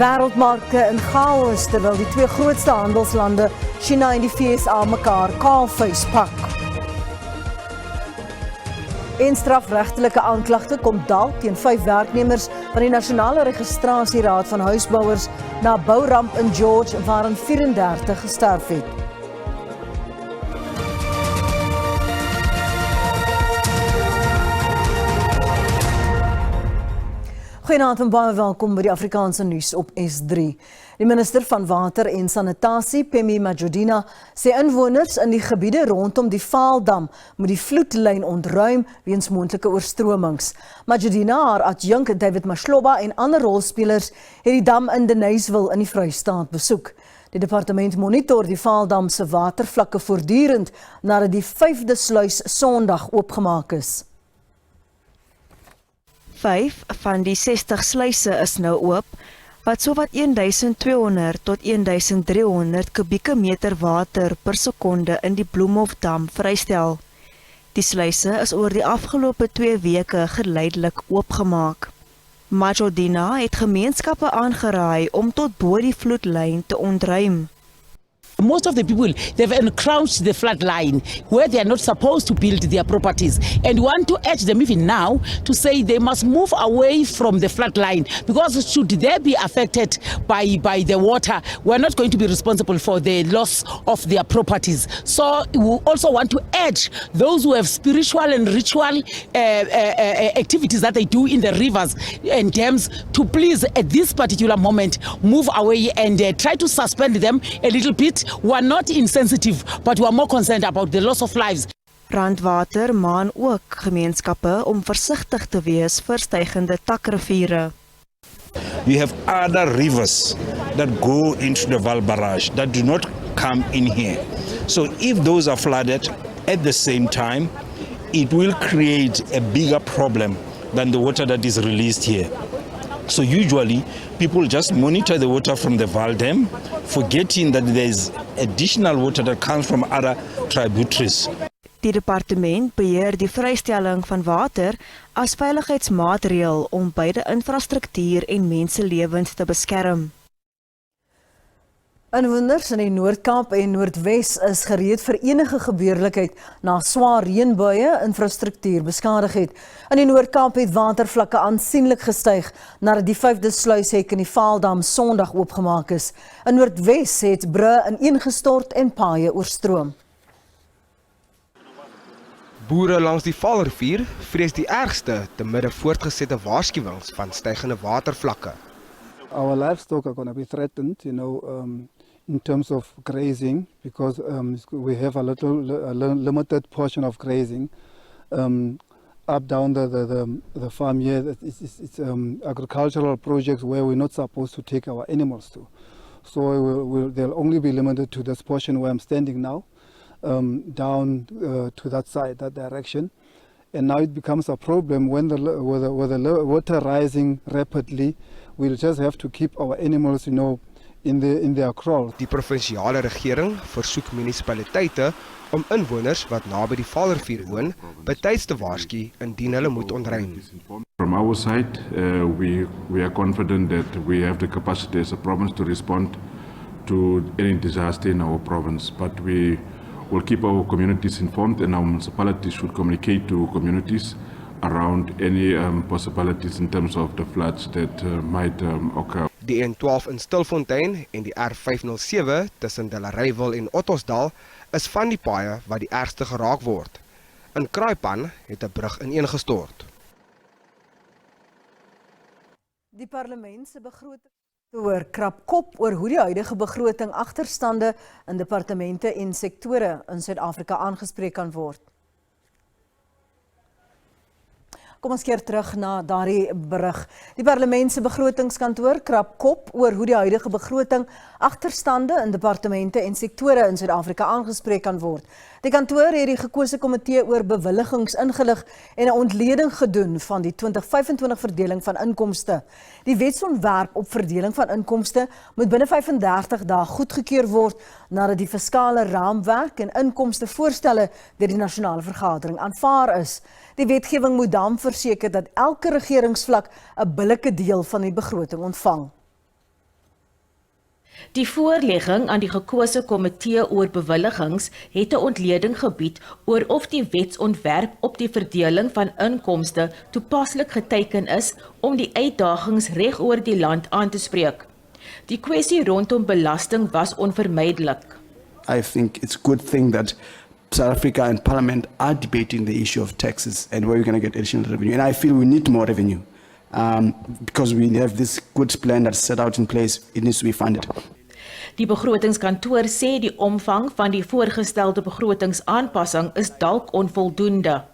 Wêreldmarkte in chaos terwyl die twee grootste handelslande, China en die VSA, mekaar kaalvuis pak. En strafregtelike aanklagte kom dalk teen 5 werknemers van die Nasionale Registrasieraad van Huisbouers na bouramp in George waarin 34 gesterf het. Goeienaand en baie welkom by die Afrikaanse nuus op S3. Die minister van Water en Sanitasie, Phemi Majodina, sê inwoners in die gebiede rondom die Vaaldam moet die vloedlyn ontruim weens moontlike oorstromings. Majodina, haar adjunk David Mashloba en ander rolspelers het die dam in Deniswil in die Vrystaat besoek. Die departement monitor die Vaaldam se watervlakke voortdurend nadat die 5de sluis Sondag oopgemaak is. 5 van die 60 sluise is nou oop, wat sowat 1200 tot 1300 kubieke meter water per sekonde in die Bloemhofdam vrystel. Die sluise is oor die afgelope 2 weke geleidelik oopgemaak. Majodina het gemeenskappe aangeraai om tot bo die vloedlyn te ontruim. Most of the people, they've encroached the flood line where they are not supposed to build their properties, and want to urge them even now to say they must move away from the flood line, because should they be affected by the water, we're not going to be responsible for the loss of their properties. So we also want to urge those who have spiritual and ritual activities that they do in the rivers and dams to please at this particular moment move away and try to suspend them a little bit. We are not insensitive, but we are more concerned about the loss of lives. Brandwater maan ook gemeenskappe om versigtig te wees vir stygende takriviere. We have other rivers that go into the Val Barrage that do not come in here. So if those are flooded at the same time, it will create a bigger problem than the water that is released here. So usually people just monitor the water from the Val Dam, forgetting that there is additional water that comes from other tributaries. Die departement beheer die vrystelling van water as veiligheidsmaatreël om beide infrastruktuur en menselewens te beskerm. Inwoners in die Noord-Kaap en Noordwes is gereed vir enige gebeurlikheid na swaar reënbuie infrastruktuur beskadig het. In die Noord-Kaap het watervlakke aansienlik gestyg nadat die 5de sluishek in die Vaaldam Sondag oopgemaak is. In Noordwes het brûe ineengestort en paaie oorstroom. Boere langs die Vaalrivier vrees die ergste te midde voortgesette waarskuwings van stygende watervlakke. Our livestock are going to be threatened, in terms of grazing, because we have a limited portion of grazing up down the farm here. It's agricultural projects where we're not supposed to take our animals to. So they'll only be limited to this portion where I'm standing now, down to that side, that direction. And now it becomes a problem when the water rising rapidly. We'll just have to keep our animals, in their kraal. Die provinsiale regering versoek munisipaliteite om inwoners wat naby die Vaalrivier woon, betyds te waarsku indien hulle moet ontruim. From our side, we are confident that we have the capacity as a province to respond to any disaster in our province, but we will keep our communities informed, and our municipalities should communicate to communities around any possibilities in terms of the floods that might occur. Die N12 in Stilfontein en die R507 tussen Delareyville en Ottosdal is van die paaie wat die ergste geraak word. In Kraaipan het 'n brug ineengestort. Die parlement se begroting krap kop oor hoe die huidige begroting agterstande in departemente en sektore in Suid-Afrika aangespreek kan word. Kom ons keer terug na daardie berig. Die parlement se begrotingskantoor krap kop oor hoe die huidige begroting agterstande in departemente en sektore in Suid-Afrika aangespreek kan word. Die kantoor het die gekose komitee oor bewilligings ingelig en 'n ontleding gedoen van die 2025 verdeling van inkomste. Die wetsontwerp op verdeling van inkomste moet binne 35 dae goedgekeur word nadat die fiskale raamwerk en inkomstevoorstelle deur die nasionale vergadering aanvaar is. Die wetgewing moet dan verseker dat elke regeringsvlak 'n billike deel van die begroting ontvang. Die voorlegging aan die gekose komitee oor bewilligings het 'n ontleding gebied oor of die wetsontwerp op die verdeling van inkomste toepaslik geteken is om die uitdagings reg oor die land aan te spreek. Die kwessie rondom belasting was onvermydelik. I think it's a good thing that South Africa and Parliament are debating the issue of taxes and where we're going to get additional revenue. And I feel we need more revenue because we have this good plan that's set out in place. It needs to be funded. Die begrotingskantoor sê die omvang van die voorgestelde begrotingsaanpassing is dalk onvoldoende.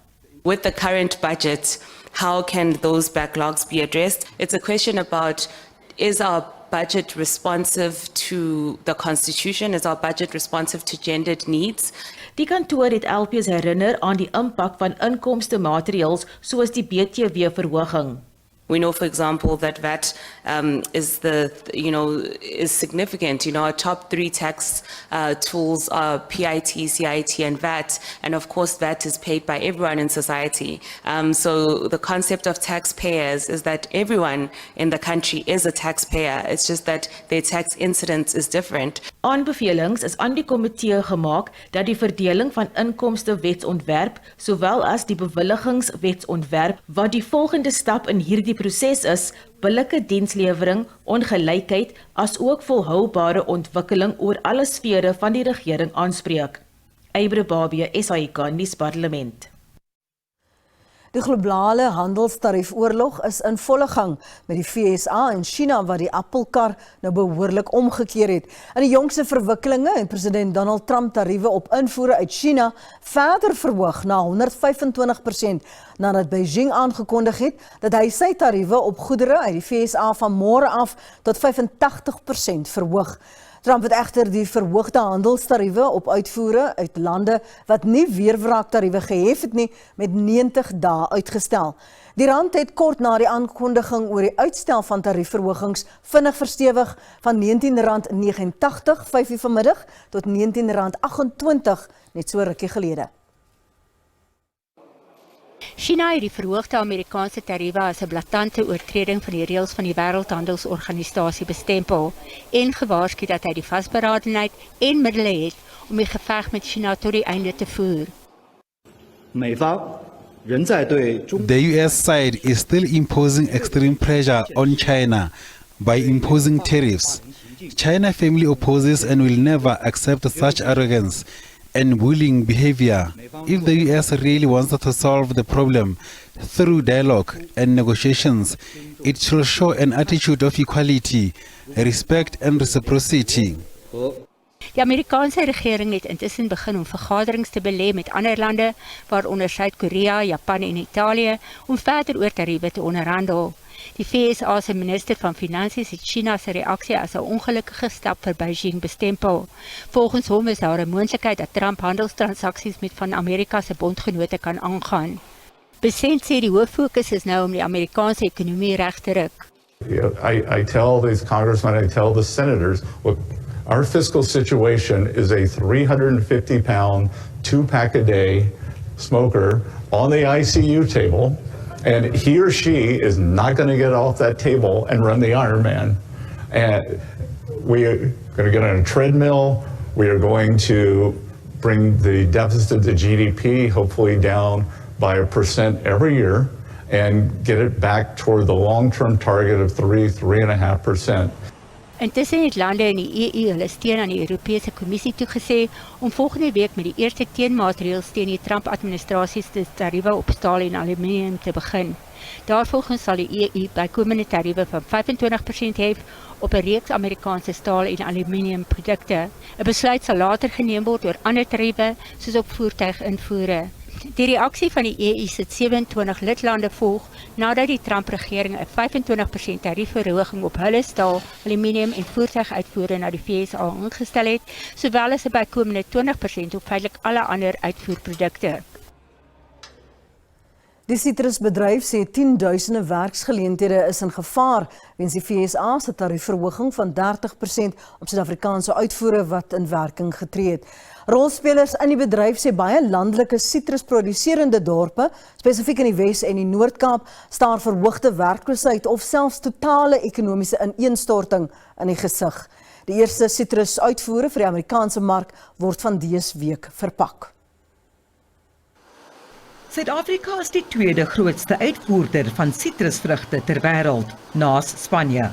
With the current budget, how can those backlogs be addressed? It's a question about, is our budget responsive to the Constitution? Is our budget responsive to gendered needs? Die kantoor het LPs herinner aan die impak van inkomste maatreëls soos die BTW-verhoging. We know, for example, that VAT is significant. Our top 3 tax tools are PIT, CIT, and VAT. And of course, VAT is paid by everyone in society. So the concept of taxpayers is that everyone in the country is a taxpayer. It's just that their tax incidence is different. Aanbevelings is aan die komitee gemaak dat die verdeling van inkomste wetsontwerp sowel as die bewilligingswetsontwerp wat die volgende stap in hierdie proses is, billike dienslewering, ongelykheid, as ook volhoubare ontwikkeling oor alle sfere van die regering aanspreek. Eybre Babie, SAIK nuusparlement. Die globale handelstariefoorlog is in volle gang met die VSA en China wat die appelkar nou behoorlik omgekeer het. In die jongste verwikkelinge het president Donald Trump tariewe op invoere uit China verder verhoog na 125% nadat Beijing aangekondig het dat hy sy tariewe op goedere uit die VSA van môre af tot 85% verhoog. Trump het egter die verhoogde handelstariewe op uitvoere uit lande wat nie weerwraaktariewe gehef het nie met 90 dae uitgestel. Die rand het kort na die aankondiging oor die uitstel van tariefverhogings vinnig verstewig van R19.89 5:00 vanmiddag tot R19.28 net so rukkie gelede. China het die verhoogde Amerikaanse tariewe as 'n blaatante oortreding van die reëls van die Wêreldhandelsorganisasie bestempel en gewaarsku dat hy die vasberadenheid en middele het om die geveg met China tot die einde te voer. The US side is still imposing extreme pressure on China by imposing tariffs. China firmly opposes and will never accept such arrogance and bullying behavior. If the US really wants to solve the problem through dialogue and negotiations, it should show an attitude of equality, respect and reciprocity. Die Amerikaanse regering het intussen begin om vergaderings te belê met ander lande, waaronder Suid-Korea, Japan en Italië, om verder oor tariewe te onderhandel. Die VSA se minister van Finansies het China se reaksie as 'n ongelukkige stap vir Beijing bestempel. Volgens hom is daar 'n moontlikheid dat Trump handelstransaksies met van Amerika se bondgenote kan aangaan. Besent sê die hooffokus is nou om die Amerikaanse ekonomie reg te ruk. I tell these congressmen, I tell the senators, look, our fiscal situation is a 350-pound, 2-pack a day smoker on the ICU table. And he or she is not going to get off that table and run the Ironman. And we are going to get on a treadmill. We are going to bring the deficit to GDP hopefully down by 1% every year and get it back toward the long-term target of 3.5%. Intussen het lande in die EU hulle steun aan die Europese Kommissie toegesê om volgende week met die eerste teenmaatreëls teen die Trump-administrasie se tariewe op staal en aluminium te begin. Daarvolgens sal die EU bykomende tariewe van 25% hef op 'n reeks Amerikaanse staal en aluminiumprodukte. 'n Besluit sal later geneem word oor ander tariewe soos op voertuiginvoere. Die reaksie van die EU se 27 lidlande volg nadat die Trump-regering 'n 25% tariefverhoging op hulle staal, aluminium en voertuiguitvoere na die VSA ingestel het, sowel as 'n bykomende 20% op feitelik alle ander uitvoerprodukte. Die sitrusbedryf sê 10.000 werksgeleenthede is in gevaar weens die VSA se tariefverhoging van 30% op Suid-Afrikaanse uitvoere wat in werking getree het. Rolspelers in die bedryf sê baie landelike sitrusproduserende dorpe, spesifiek in die Wes en die Noord-Kaap, staar verhoogde werkloosheid of selfs totale ekonomiese ineenstorting in die gesig. Die eerste sitrusuitvoere vir die Amerikaanse mark word van dese week verpak. Suid-Afrika is die tweede grootste uitvoerder van sitrusvrugte ter wêreld, naas Spanje.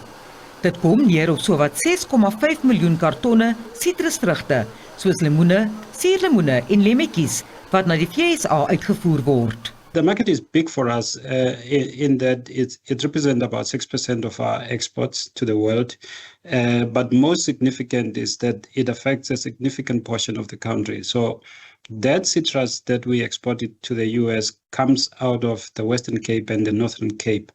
Dit kom neer op sowat 6,5 miljoen kartonne sitrusvrugte, soos lemoene, suurlemoene en lemmetjies, wat na die VSA uitgevoer word. The market is big for us in that it represents about 6% of our exports to the world. But most significant is that it affects a significant portion of the country. So that citrus that we exported to the US comes out of the Western Cape and the Northern Cape,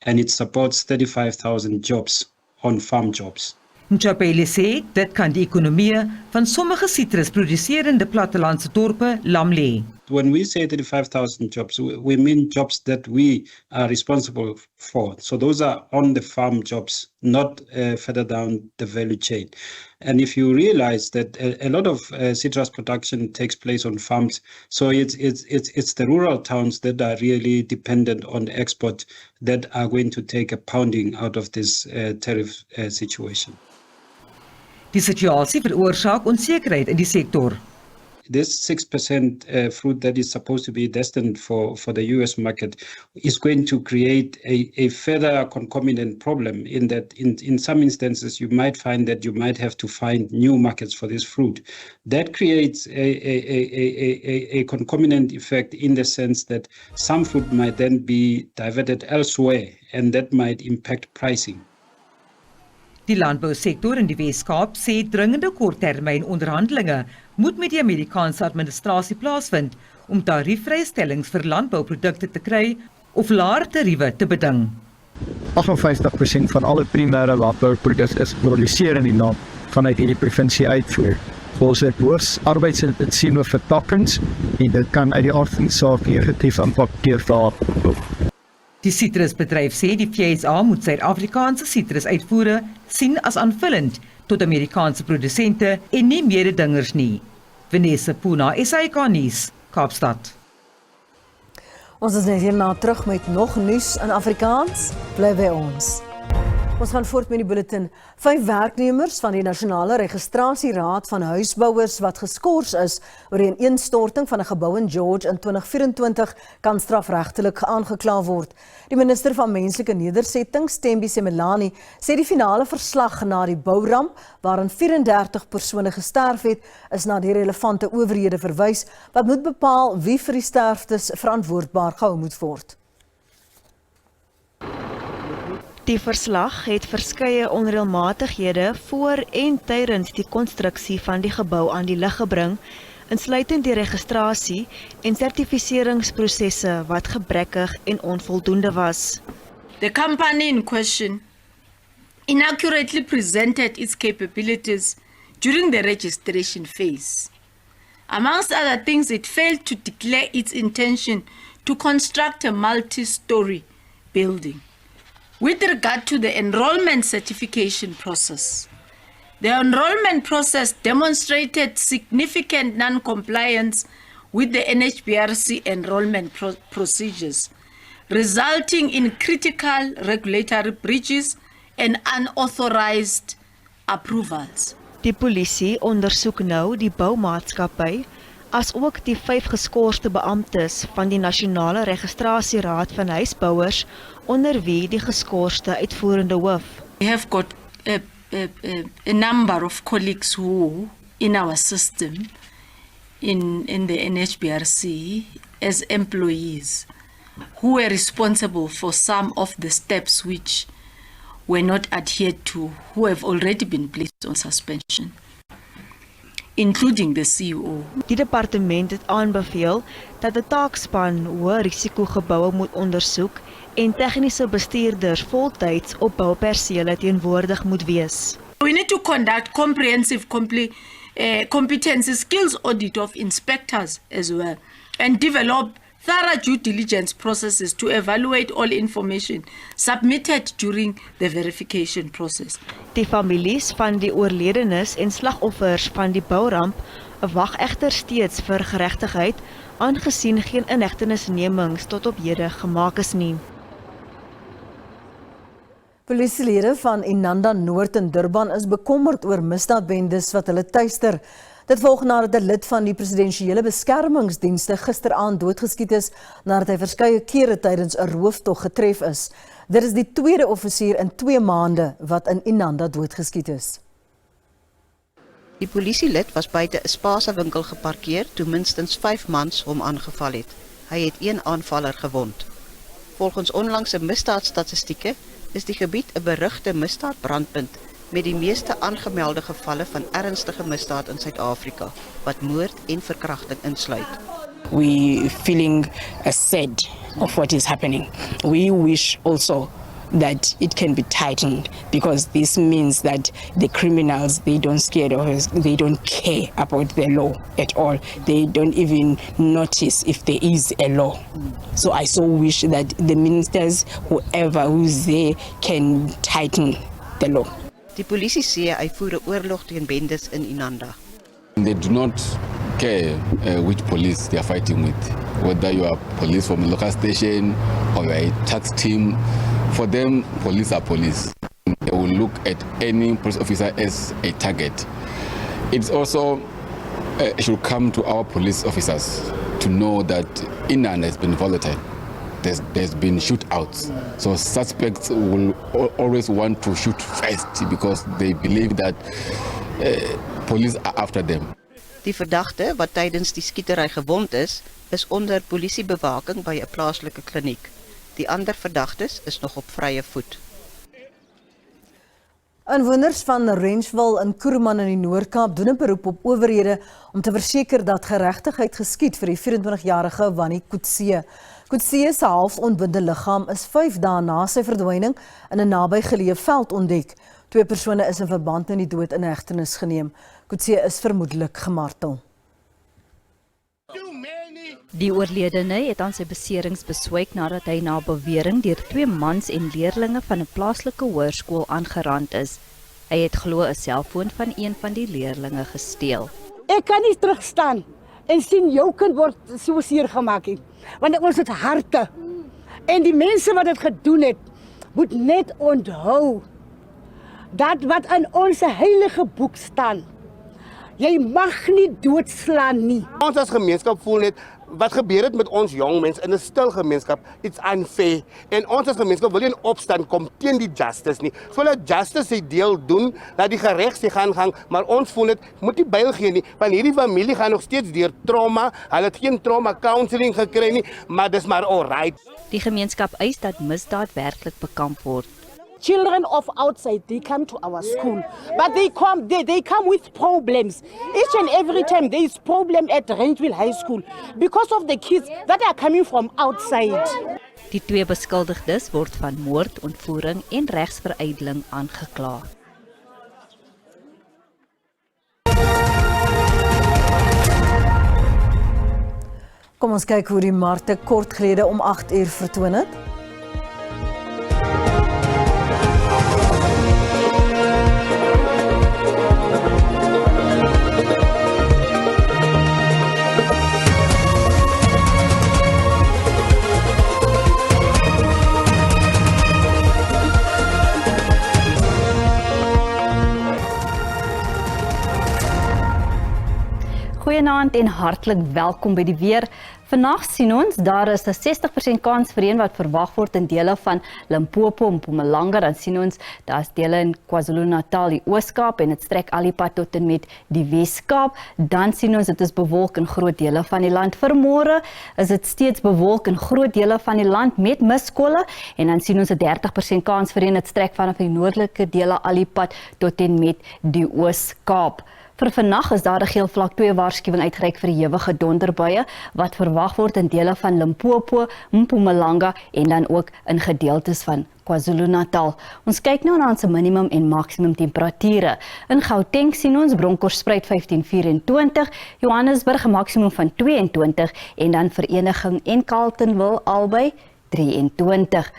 and it supports 35,000 jobs on farm jobs. Nchapele sê dit kan die ekonomie van sommige sitrusproduserende plattelandse dorpe lam lê. When we say 35,000 jobs, we mean jobs that we are responsible for. So those are on the farm jobs, not further down the value chain. And if you realize that a lot of citrus production takes place on farms, so it's the rural towns that are really dependent on export that are going to take a pounding out of this tariff situation. Die situasie veroorsaak onsekerheid in die sektor. This 6% fruit that is supposed to be destined for the US market is going to create a further concomitant problem in that in some instances you might find that you might have to find new markets for this fruit. That creates a concomitant effect in the sense that some fruit might then be diverted elsewhere and that might impact pricing. Die landbousektor in die Weskaap sê dringende korttermyn onderhandelinge moet met die Amerikaanse administrasie plaasvind om tariefvrystellings vir landbouprodukte te kry of laer tariewe te beding. 58% van alle primêre landbouprodukte is geproduseer in die land vanuit hierdie provinsie uitvoer. Ons het hoogs arbeidsintensieve vertakkings en dit kan uit die aard van die saak negatief impakteer vir Die sitrusbedryf sê die FSA moet Suid-Afrikaanse sitrusuitvoere sien as aanvullend tot Amerikaanse produsente en nie mededingers nie. Vanessa Puna, SAK nuus, Kaapstad. Ons is net hierna terug met nog nuus in Afrikaans. Bly by ons. Ons gaan voort met die bulletin. 5 werknemers van die Nasionale Registrasieraad van Huisbouers wat geskort is oor die ineenstorting van 'n gebou in George in 2024 kan strafregtelik aangekla word. Die minister van Menslike Nedersettings, Thembi Semelani, sê die finale verslag na die bouramp waarin 34 persone gesterf het, is na die relevante owerhede verwys wat moet bepaal wie vir die sterftes verantwoordbaar gehou moet word. Die verslag het verskeie onreëlmatighede voor en tydens die konstruksie van die gebou aan die lig gebring, insluitend die registrasie en sertifiseringsprosesse wat gebrekkig en onvoldoende was. The company in question inaccurately presented its capabilities during the registration phase. Amongst other things, it failed to declare its intention to construct a multi-story building. With regard to the enrollment certification process, the enrollment process demonstrated significant non-compliance with the NHBRC enrollment procedures, resulting in critical regulatory breaches and unauthorized approvals. Die polisie ondersoek nou die boumaatskappy as ook die 5 geskorste beamptes van die Nasionale Registrasieraad van Huisbouers onder wie die geskorste uitvoerende hoof. We have got a number of colleagues who in our system in the NHBRC as employees who were responsible for some of the steps which were not adhered to, who have already been placed on suspension, including the CEO. Die departement het aanbeveel dat 'n taakspan hoë risikogeboue moet ondersoek en tegniese bestuurders voltyds op boupersele teenwoordig moet wees. We need to conduct comprehensive competency skills audit of inspectors as well and develop thorough due diligence processes to evaluate all information submitted during the verification process. Die families van die oorledenes en slagoffers van die bouramp wag egter steeds vir geregtigheid, aangesien geen inhegtenisnemings tot op hede gemaak is nie. Polisielede van Inanda Noord in Durban is bekommerd oor misdaadbendes wat hulle tuister. Dit volg nadat 'n lid van die presidensiële beskermingsdienste gisteraand doodgeskiet is nadat hy verskeie kere tydens 'n rooftog getref is. Dit is die tweede offisier in 2 maande wat in Inanda doodgeskiet is. Die polisielid was buite 'n spasewinkel geparkeer toe minstens 5 mans hom aangeval het. Hy het 1 aanvaller gewond. Volgens onlangse misdaadstatistieke is die gebied 'n berugte misdaadbrandpunt met die meeste aangemelde gevalle van ernstige misdaad in Suid-Afrika, wat moord en verkrachting insluit. We feeling sad of what is happening. We wish also that it can be tightened, because this means that the criminals, they don't scared of us, they don't care about the law at all. They don't even notice if there is a law. So I so wish that the ministers, whoever who's there, can tighten the law. Die polisie sê hy voer 'n oorlog teen bendes in Inanda. They do not care which police they are fighting with, whether you are police from a local station or you are a tax team. For them, police are police. They will look at any police officer as a target. It's also it should come to our police officers to know that Inanda has been volatile. There's been shootouts. So suspects will always want to shoot first because they believe that police are after them. Die verdagte wat tydens die skietery gewond is onder polisiebewaking by 'n plaaslike kliniek. Die ander verdagtes is nog op vrye voet. Inwoners van Renswil in Kuruman in die Noord-Kaap doen 'n beroep op owerhede om te verseker dat geregtigheid geskied vir die 24-jarige Wannie Kutse. Kutse se halfontbinde liggaam is 5 dae na sy verdwyning in 'n nabygeleë veld ontdek. 2 persone is in verband met die dood in hegtenis geneem. Kutse is vermoedelik gemartel. Die oorledene het aan sy beserings beswyk nadat hy na bewering deur 2 mans en leerlinge van 'n plaaslike hoërskool aangerand is. Hy het glo 'n selfoon van een van die leerlinge gesteel. Ek kan nie terugstaan en sien jou kind word so seer gemaak nie, want ons het harte. En die mense wat dit gedoen het, moet net onthou dat wat in ons heilige boek staan. Jy mag nie doodslaan nie. Ons as gemeenskap voel net wat gebeur het met ons jong mense in 'n stil gemeenskap, it's unfair. En ons as gemeenskap wil nie in opstand kom teen die justice nie. So laat justice sy deel doen, dat die gereg sy gaan, maar ons voel dit moet nie byl gee nie, want hierdie familie gaan nog steeds deur trauma. Hulle het geen trauma counseling gekry nie, maar dis maar alright. Die gemeenskap eis dat misdaad werklik bekamp word. Children of outside, they come to our school, but they come with problems. Each and every time there is problem at Renswil High School because of the kids that are coming from outside. Die 2 beskuldigdes word van moord, ontvoering en regsverydeling aangekla. Kom ons kyk hoe die markte kort gelede om 8 uur vertoon het. Goeienaand en hartlik welkom by die weer. Vandag sien ons daar is 'n 60% kans vir reën wat verwag word in dele van Limpopo en Mpumalanga. Dan sien ons daar's dele in KwaZulu-Natal, die Oos-Kaap en dit strek al die pad tot en met die Wes-Kaap. Dan sien ons dit is bewolk in groot dele van die land. Vir môre is dit steeds bewolk in groot dele van die land met miskolle en dan sien ons 'n 30% kans vir reën. Dit strek vanaf die noordelike dele al die pad tot en met die Oos-Kaap. Vir vandag is daar 'n geel vlak 2 waarskuwing uitgereik vir ewige donderbuie wat verwag word in dele van Limpopo, Mpumalanga en dan ook in gedeeltes van KwaZulu-Natal. Ons kyk nou na ons minimum en maksimum temperature. In Gauteng sien ons Bronkhorstspruit 15-24, Johannesburg 'n maksimum van 22 en dan Vereniging en Carletonville albei 23.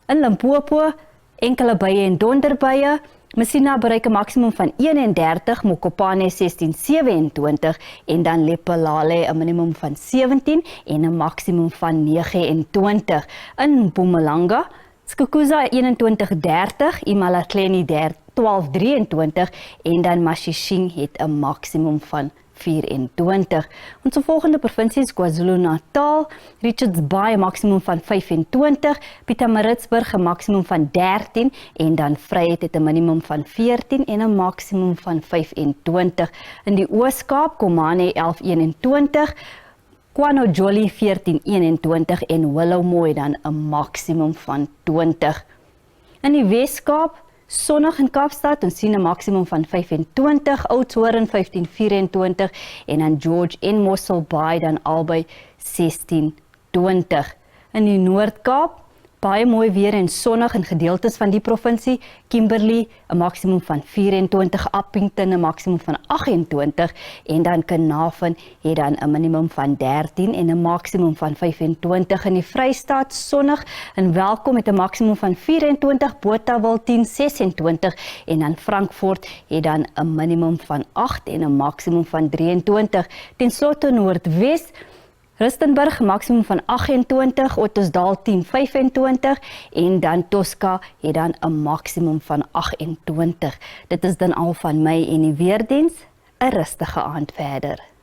In Limpopo enkele buie en donderbuie. Messina bereik 'n maksimum van 31, Mokopane 16-27 en dan Lephalale 'n minimum van 17 en 'n maksimum van 29. In Mpumalanga Skukuza 21:30, Imalahleni 12:23 en dan Mashishing het 'n maksimum van 24. Onze volgende provinsie is KwaZulu-Natal, Richards Bay 'n maksimum van 25, Pietermaritzburg 'n maksimum van 13 en dan Vryheid het 'n minimum van 14 en 'n maksimum van 25. In die Oos-Kaap, Komane 11:21, KwaNodjoli 14:21 en Willowmoy dan 'n maksimum van 20. In die Wes-Kaap, sonnig in Kaapstad, ons sien 'n maksimum van 25, Oudtshoorn 15:24 en dan George en Mossel Bay dan albei 16:20. In die Noord-Kaap, baie mooi weer en sonnig in gedeeltes van die provinsie, Kimberley 'n maksimum van 24, Appington 'n maksimum van 28 en dan Carnarvon het dan 'n minimum van 13 en 'n maksimum van 25. In die Vrystaat sonnig en Welkom met 'n maksimum van 24, Botawil 10:26 en dan Frankfurt het dan 'n minimum van 8 en 'n maksimum van 23. Ten slotte Noordwes, Rustenburg maksimum van 28, Ottosdal 10:25 en dan Tosca het dan 'n maksimum van 28. Dit is dan al van my en die weerdiens. 'n rustige aand verder.